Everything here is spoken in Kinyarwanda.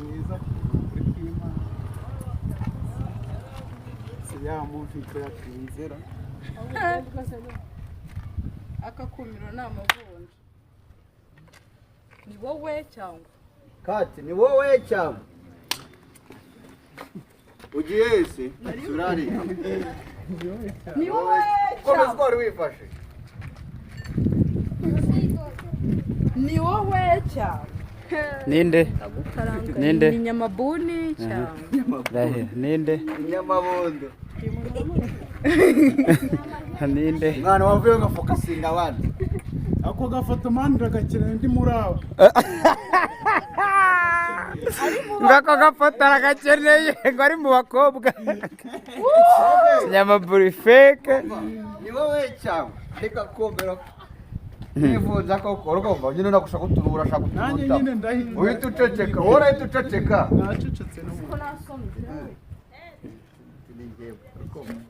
mwiza kuri kw'Imana siyamumfite yakwizera akakumiro ni amavunja ni wowe cyangwa Kati ni wowe cyangwa ugiye ese surari ni wowe komeza cyangwa wari wifashe ni wowe cyangwa Ninde? Ninde? ni nyamabuni cyangwa Rahira. Ninde? inyamabondo Ninde? mwana wavuye nka fokasinga abandi ako gafoto mani ndagakeneye ndi muri abo Ngako gafoto aragakeneye ngo ari mu bakobwa. Nyamaburi fake. ni wowe cyangwa reka kombera nifuza ko urukumva nyine nagushaka utunura shaka nanjye utunuta nyine ndahita uhita uceceka wowe uhita uceceka nacecetse no ko nasomye ni ngewe urukumva